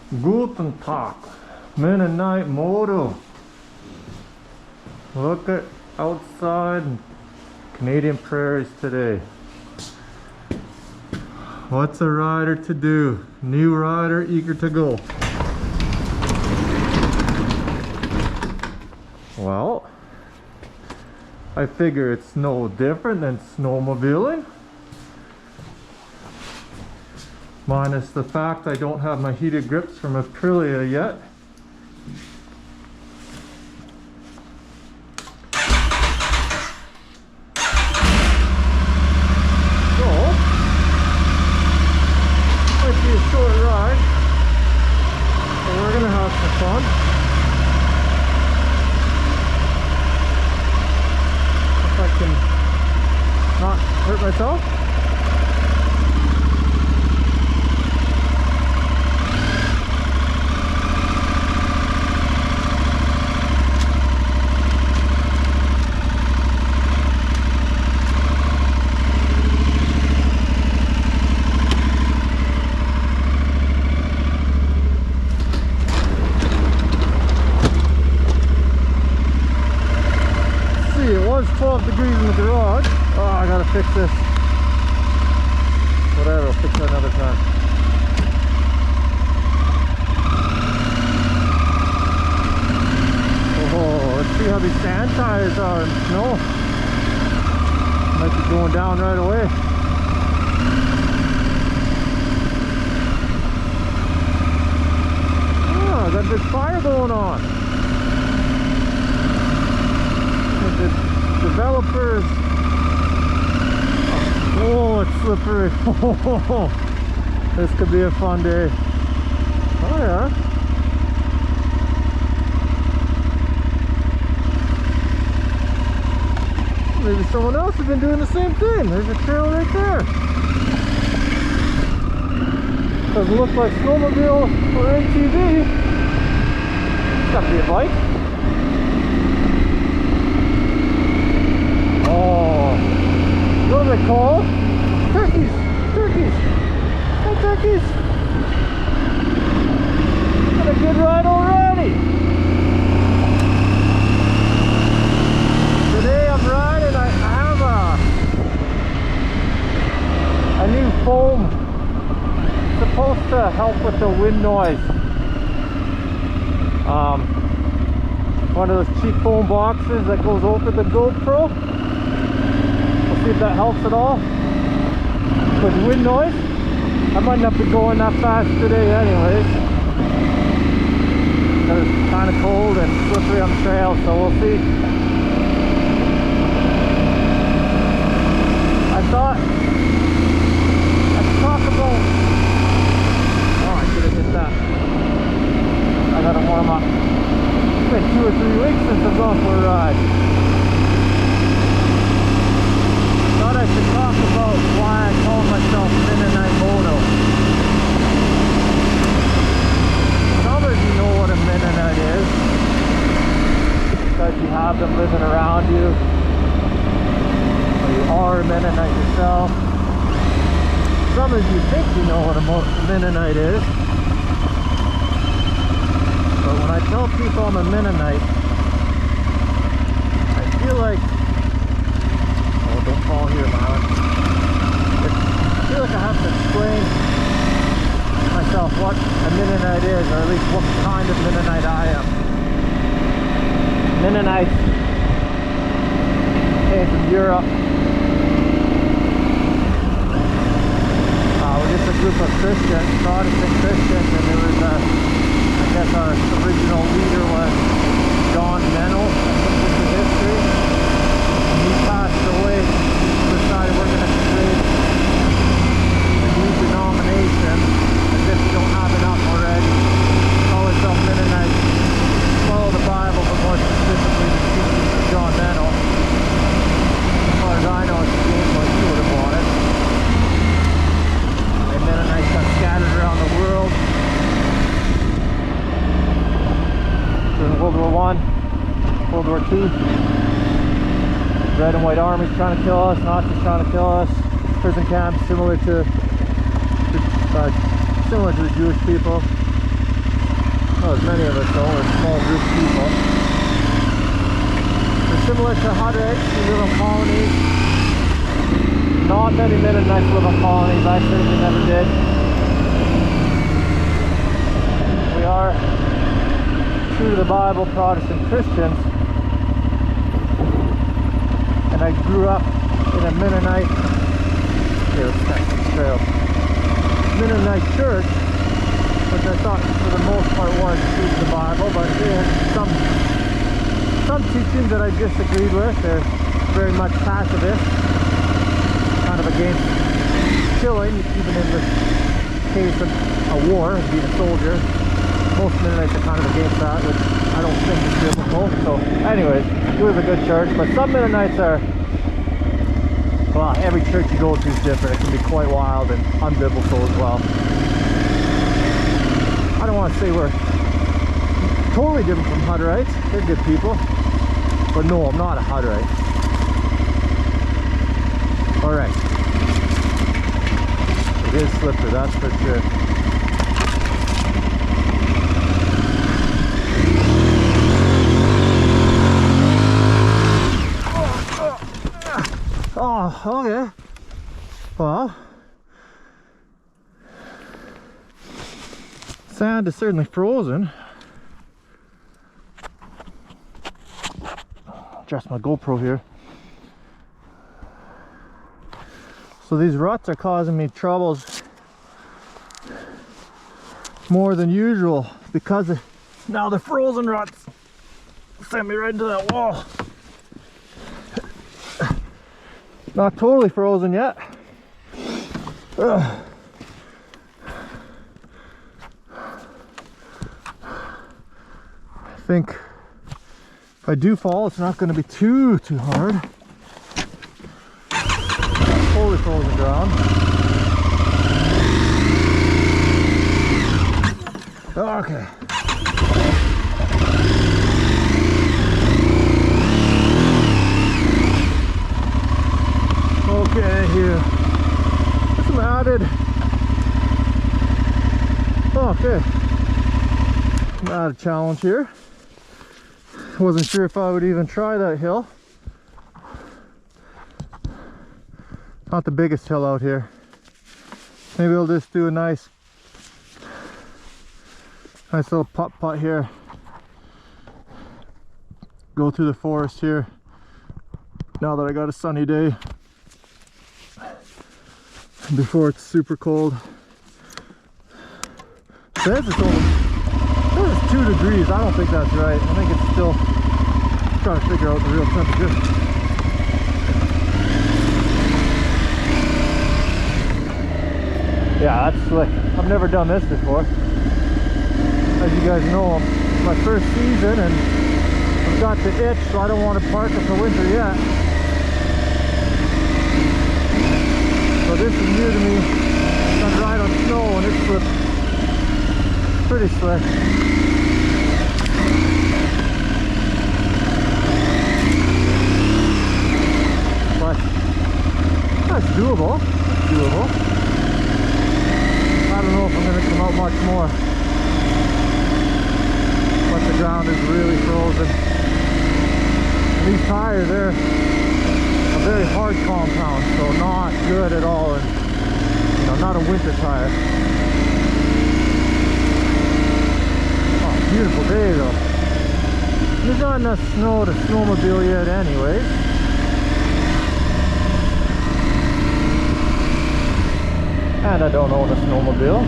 Guten Tag, Mennonite motto. Look at outside Canadian prairies today. What's a rider to do? New rider eager to go. Well, I figure it's no different than snowmobiling. Minus the fact I don't have my heated grips from Aprilia yet. So, might be a short ride, but we're gonna have some fun. If I can not hurt myself. It was 12 degrees in the garage. Oh, I gotta fix this. Whatever, I'll fix it another time. Oh, let's see how these sand tires are in the snow. Might be going down right away. Oh, got a big fire going on. The developers. Oh, it's slippery. Oh, this could be a fun day. Oh yeah. Maybe someone else has been doing the same thing. There's a trail right there. Doesn't look like snowmobile or ATV. It's gotta be a bike. Oh, what are they called? Turkeys! Turkeys! Hey, turkeys! Got a good ride already! Today I'm riding, I have a new foam. It's supposed to help with the wind noise. One of those cheap foam boxes that goes over the GoPro. See if that helps at all with wind noise. I might not be going that fast today anyways, because it's kind of cold and slippery on the trail, so we'll see. I thought I'd talk about, oh, I should have hit that. I gotta warm up. It's been 2 or 3 weeks since I've gone for a ride. I should talk about why I call myself Mennonite moto. Some of you know what a Mennonite is, because you have them living around you, or you are a Mennonite yourself. Some of you think you know what a Mennonite is, but when I tell people I'm a Mennonite, I feel like, don't fall here, Marlon. I feel like I have to explain myself what a Mennonite is, or at least what kind of Mennonite I am. Mennonites came from Europe. We're just a group of Christians, Protestant Christians, and there was I guess our original leader was John Mennel. This is history. He passed away, decided we're going to create a new denomination, as if we don't have enough already. Call ourselves Mennonites. Follow the Bible, but more specifically the teachings of John Mennel. As far as I know, it's the game what you would have wanted. And Mennonites got scattered around the world during World War I, World War II. Red and white armies trying to kill us, Nazis trying to kill us, prison camps similar to the Jewish people. Not as many of us though, we're a small group of people. They're similar to Tuareg, we live in colonies. Not many Mennonites live in colonies, I certainly never did. We are true to the Bible Protestant Christians. And I grew up in a Mennonite, Mennonite church, which I thought for the most part was true to the Bible, but there had some teachings that I disagreed with. They're very much pacifist, kind of against killing, even in the case of a war, being a soldier. Most Mennonites are kind of against that, which I don't think is biblical. So anyways, it was a good church, but some Mennonites are, well, every church you go to is different. It can be quite wild and unbiblical as well. I don't want to say we're totally different from Hutterites. They're good people. But no, I'm not a Hutterite. Alright. It is slippery, that's for sure. Oh, okay. Well, sand is certainly frozen. Adjust my GoPro here. So these ruts are causing me troubles more than usual because of now the frozen ruts sent me right into that wall. Not totally frozen yet. Ugh. I think if I do fall, it's not going to be too hard. Not totally frozen ground. Okay. Okay, here. Some added. Okay. Some added challenge here. Wasn't sure if I would even try that hill. Not the biggest hill out here. Maybe I'll just do a nice little putt here. Go through the forest here. Now that I got a sunny day. Before it's super cold. It says it's 2 degrees. I don't think that's right. I think it's still trying to figure out the real temperature. Yeah, that's slick. I've never done this before. As you guys know, it's my first season and I've got the itch, so I don't want to park it for winter yet. So this is new to me. I'm gonna ride on snow and it's pretty slick. But that's doable. Doable. I don't know if I'm gonna come out much more. But the ground is really frozen. And these tires, they're a very hard compound, so not good at all, and you know, not a winter tire. Oh, beautiful day though. There's not enough snow to snowmobile yet anyways. And I don't own a snowmobile.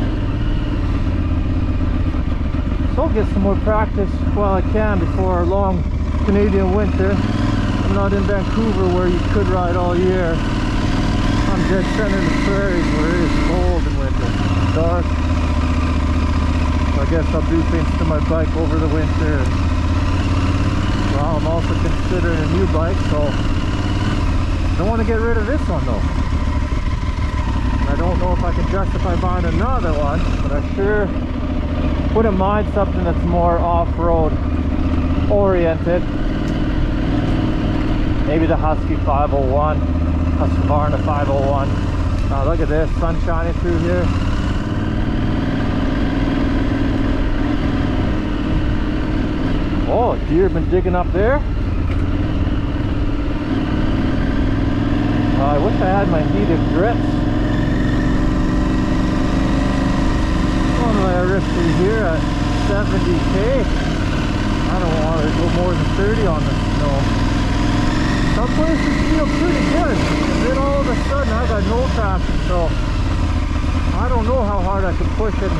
So I'll get some more practice while I can before our long Canadian winter. I'm not in Vancouver where you could ride all year. I'm dead center in the prairies where it is cold in winter, dark. So I guess I'll do things to my bike over the winter. And, well, I'm also considering a new bike, so I don't want to get rid of this one though. I don't know if I can justify buying another one, but I sure wouldn't mind something that's more off-road oriented. Maybe the Husky 501, Husqvarna 501. Now look at this, sun shining through here. deer have been digging up there. I wish I had my heated grits. One way I ripped through here at 70k. I don't want to go more than 30 on the snow. Some places feel pretty good. And then all of a sudden I got no traction, so I don't know how hard I can push it.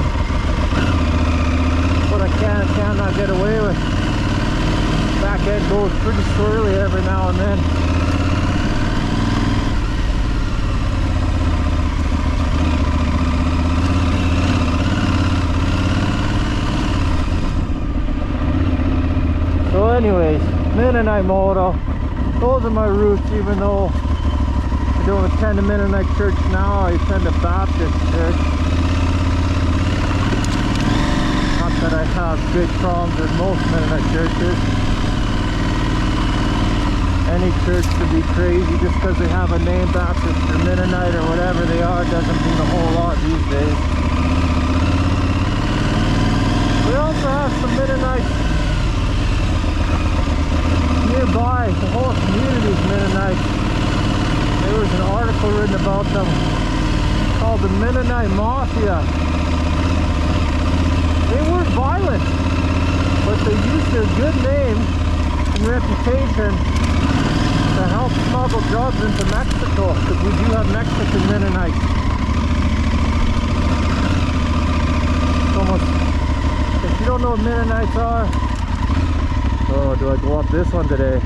What I cannot get away with. Back end goes pretty swirly every now and then. So anyways, Mennonite moto. Those are my roots, even though I don't attend a Mennonite church now, I attend a Baptist church. Not that I have big problems with most Mennonite churches. Any church could be crazy just because they have a name, Baptist or Mennonite or whatever they are, doesn't mean a whole lot these days. We also have some Mennonites nearby. The whole community is Mennonite. There was an article written about them called the Mennonite Mafia. They weren't violent, but they used their good name and reputation to help smuggle drugs into Mexico, because we do have Mexican Mennonites. It's almost, if you don't know what Mennonites are, oh, do I go up this one today?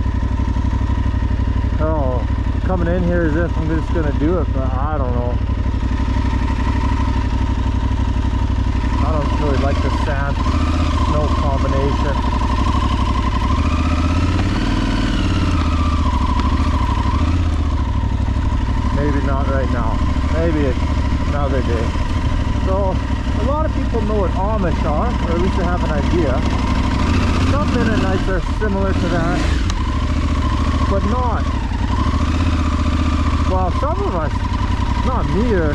Oh, coming in here as if I'm just gonna do it, but I don't know. I don't really like the sand snow combination. Maybe not right now. Maybe another day. So a lot of people know what Amish are, or at least they have an idea. Some Mennonites are similar to that, but not. Well, some of us, not me or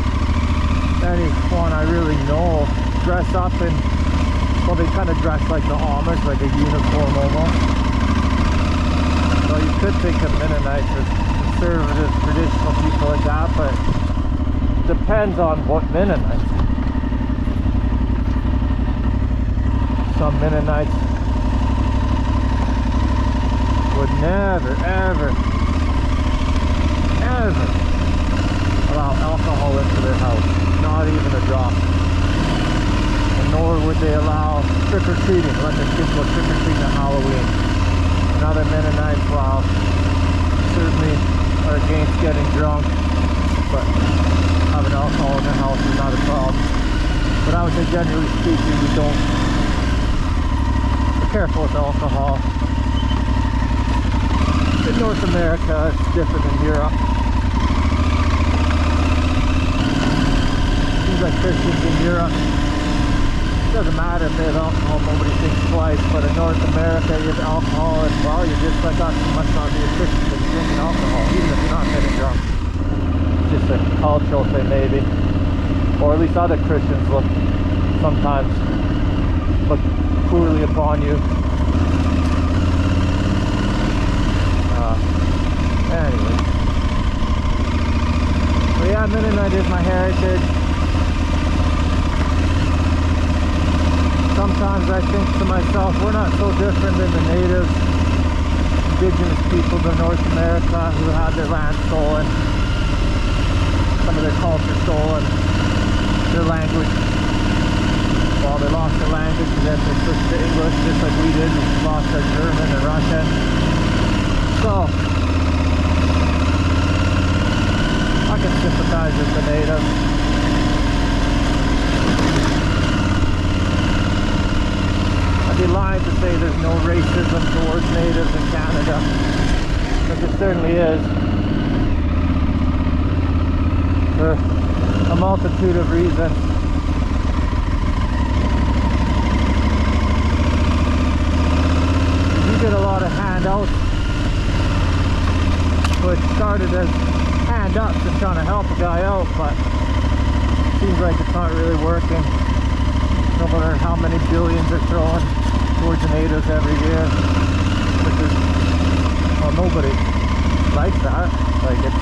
anyone I really know, dress up in, well, they kind of dress like the Amish, like a uniform almost. So you could think of Mennonites as conservative, traditional people like that, but it depends on what Mennonites. Some Mennonites would never, ever allow alcohol into their house, not even a drop. And nor would they allow trick-or-treating, let their kids go trick-or-treating at Halloween. And other Mennonites, well, certainly are against getting drunk, but having alcohol in their house is not a problem. But I would say, generally speaking, we don't. We're careful with alcohol. In North America, it's different than Europe. Seems like Christians in Europe, it doesn't matter if they have alcohol, nobody thinks twice. But in North America, you have alcohol, and well, you're just like us. You must not be a Christian if you're drinking alcohol, even if you're not getting drunk. It's just a cultural thing, maybe. Or at least other Christians sometimes look poorly upon you. Anyway. So yeah, Mennonite is my heritage. Sometimes I think to myself, we're not so different than the natives, indigenous peoples of North America who had their land stolen, some of their culture stolen, their language. Well, they lost their language and then they switched to English just like we did. We lost our German and Russian. So I can sympathize with the natives. I'd be lying to say there's no racism towards natives in Canada, because there certainly is, for a multitude of reasons. You get a lot of handouts, which started as hand-ups and trying to help a guy out, but it seems like it's not really working. No matter how many billions are thrown towards the natives every year. well, nobody likes that. Like, it's,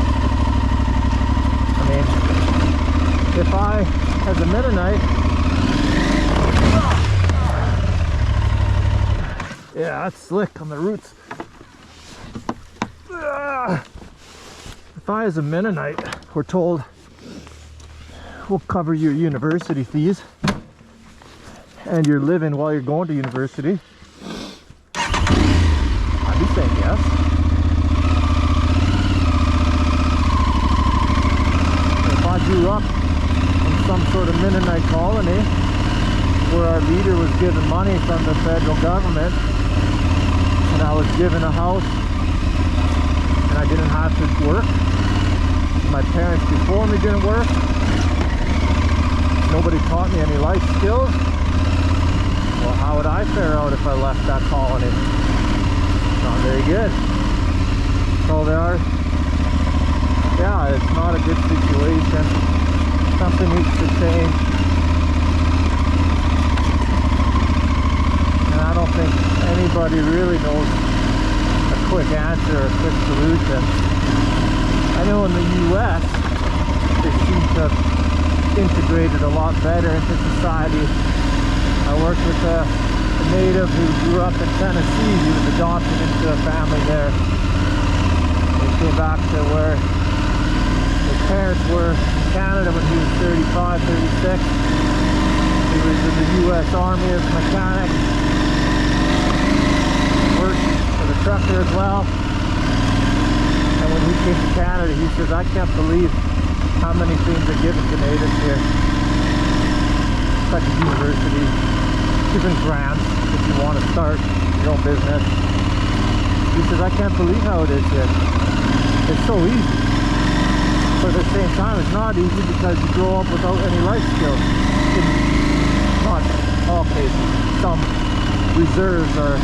I mean, if I, as a Mennonite, yeah, that's slick on the roots. If I, as a Mennonite, were told, we'll cover your university fees and your living while you're going to university, I'd be saying yes. If I grew up in some sort of Mennonite colony where our leader was given money from the federal government, and I was given a house and I didn't have to work, my parents before me didn't work, nobody taught me any life skills, well, how would I fare out if I left that colony? Not very good. So there are, yeah, it's not a good situation. Something needs to change. And I don't think anybody really knows a quick answer or a quick solution. I know in the US, they seem to have integrated a lot better into society. I worked with a native who grew up in Tennessee. He was adopted into a family there. He came back to where his parents were in Canada when he was 35, 36. He was in the US Army as a mechanic. Worked as a trucker as well. And when he came to Canada, he says, I can't believe how many things are given to natives here. Such as university, different grants if you want to start your own business. He says, I can't believe how it is here. It's so easy. But at the same time, it's not easy because you grow up without any life skills. In not all cases. Some reserves are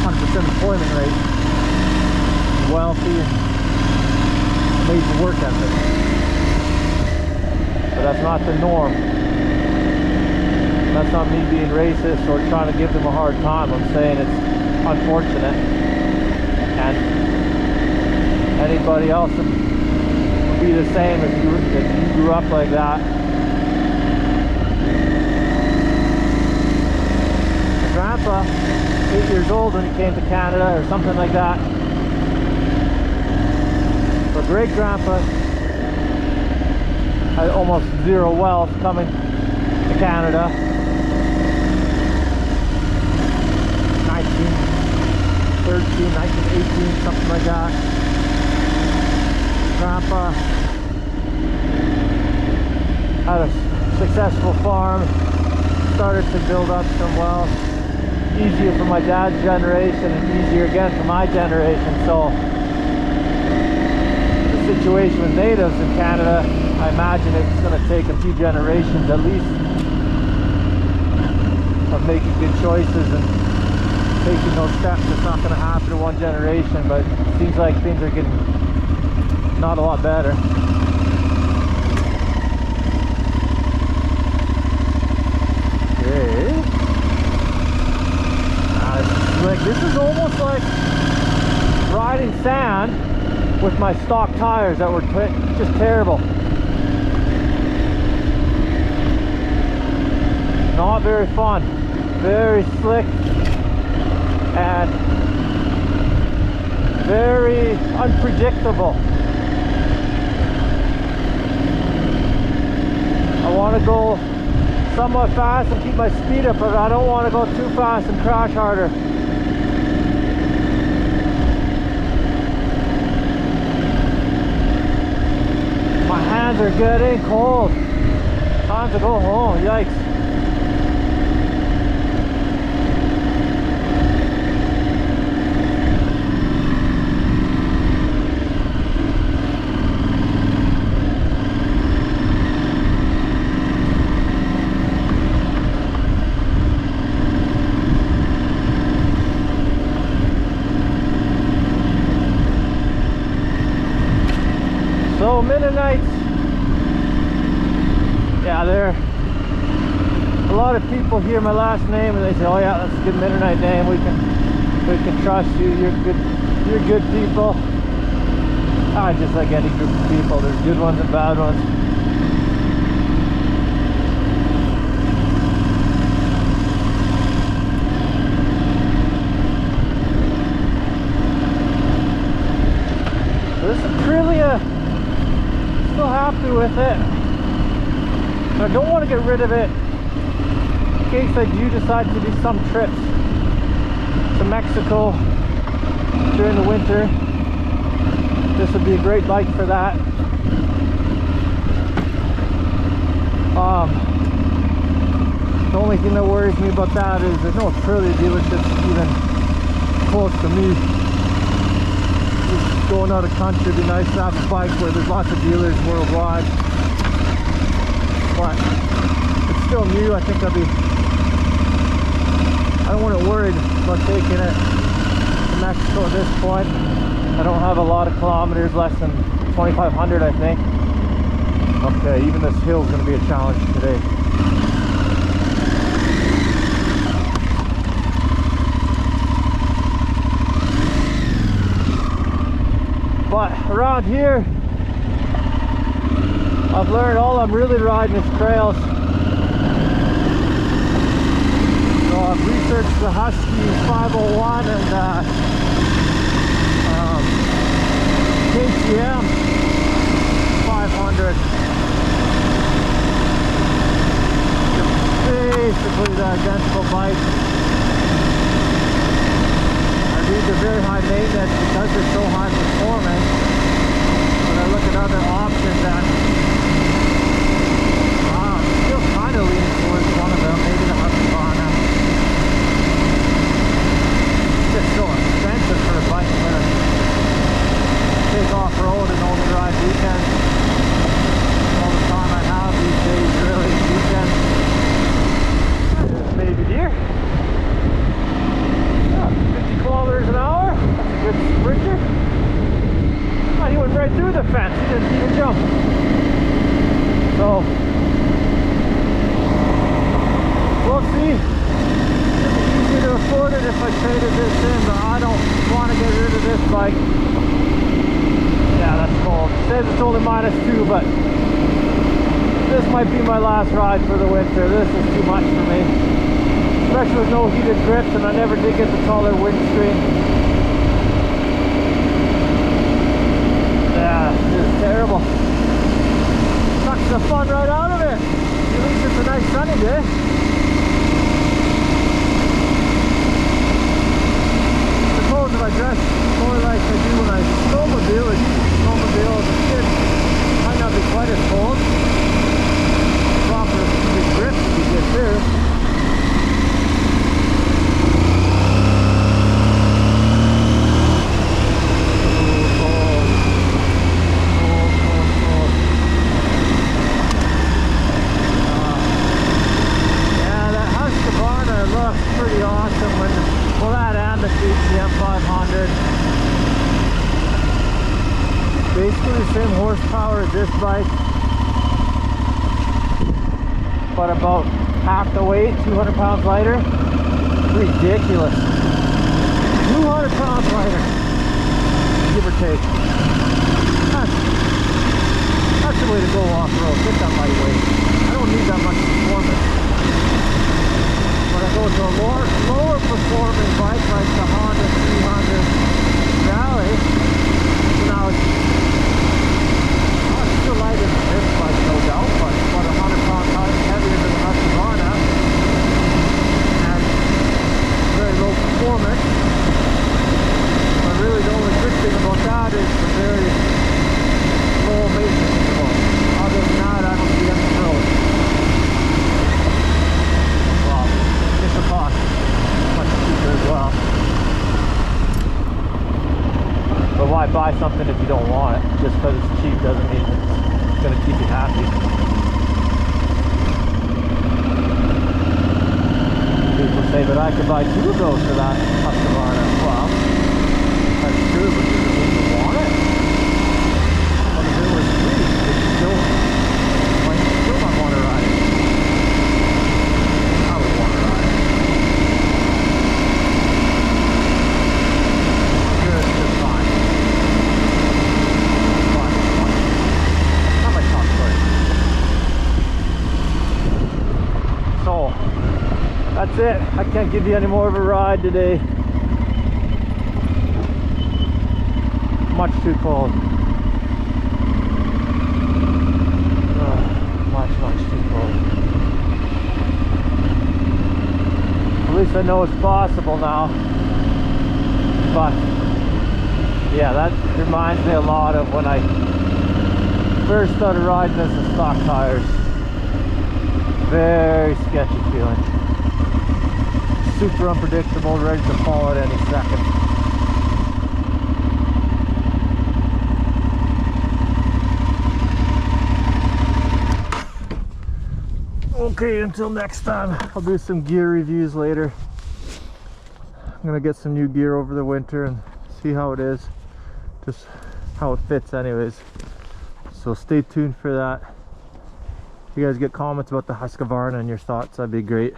100% employment rate, wealthy and amazing work ethic. But that's not the norm. That's not me being racist or trying to give them a hard time. I'm saying it's unfortunate. And anybody else would be the same if you grew up like that. My grandpa, 8 years old when he came to Canada or something like that. My great grandpa had almost zero wealth coming to Canada. 1913, 1918, something like that. Grandpa had a successful farm, started to build up some wealth. Easier for my dad's generation and easier again for my generation. So the situation with natives in Canada, I imagine it's going to take a few generations at least of making good choices and taking those steps. It's not going to happen in one generation, but it seems like things are getting not a lot better. Okay. Like, this is almost like riding sand with my stock tires that were just terrible. Not very fun. Very slick and very unpredictable. I want to go somewhat fast and keep my speed up, but I don't want to go too fast and crash harder. My hands are getting cold. Time to go home. Yikes. So Mennonites, yeah, they're, a lot of people hear my last name and they say, oh yeah, that's a good Mennonite name, we can We can trust you. You're good people. Just like any group of people, there's good ones and bad ones. So this is Aprilia. Still happy with it. I don't want to get rid of it in case I do decide to do some trips to Mexico during the winter. This would be a great bike for that. The only thing that worries me about that is there's no Aprilia dealerships even close to me. Just going out of country would be nice to have a bike where there's lots of dealers worldwide. But it's still new. I think I don't want to worry about taking it to Mexico at this point. I don't have a lot of kilometers, less than 2,500 I think. Okay, even this hill is going to be a challenge today. But around here, I've learned all I'm really riding is trails. So I've researched the Husky 501 and KTM 500. Basically the identical bike. I read they're very high maintenance because they're so high performance. When I look at other options, and I'm still kind of leaning towards one of them, maybe the Husqvarna. It's just so expensive for a bike I'm gonna take off-road and only ride weekends. All the time I have these days, really, weekends. There's a baby deer. Yeah, 50 kilometers an hour. That's a good sprinter. Oh, he went right through the fence. He didn't even jump. So, we'll see. It'd be easier to afford it if I traded this in, but I don't want to get rid of this bike. Yeah, that's cold. It says it's only -2, but this might be my last ride for the winter. This is too much for me. Especially with no heated grips, and I never did get the taller windscreen. Yeah, this is terrible. Sucks the fun right out of it. At least it's a nice sunny day. I suppose if I dress more like I do when I snowmobile as a kid, might not be quite as cold. Proper big grip if you get there. Yeah, that Husqvarna looks pretty awesome when, well, that and the KTM 500. Basically the same horsepower as this bike, but about half the weight, 200 pounds lighter. Ridiculous. 200 pounds lighter, give or take. That's the way to go off-road. Get that lightweight. I don't need that much performance. When I go to a lower performing bike like the Honda 300 Rally, now it's still lighter than this bike, no doubt, but about 100 pounds heavier than the Husqvarna, and very low performance. But really the only good thing about that is the very low maintenance cost. Other than that, I don't see any road. Well, it's a cost. Much cheaper as well. But why buy something if you don't want it? Just because it's cheap doesn't mean it's going to keep you happy. People say that I could buy 2 of those for that Husqvarna. Well, that's true, but does it mean you want it? Well, if it was free, you might still not want to ride it. I would want to ride it. So that's it. I can't give you any more of a ride today. Much too cold. Much too cold. At least I know it's possible now. But yeah, that reminds me a lot of when I first started riding this in stock tires. Very sketchy feeling. Super unpredictable, ready to fall at any second. Okay, until next time, I'll do some gear reviews later. I'm gonna get some new gear over the winter and see how it is, just how it fits anyways. So stay tuned for that. If you guys get comments about the Husqvarna and your thoughts, that'd be great.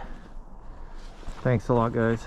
Thanks a lot, guys.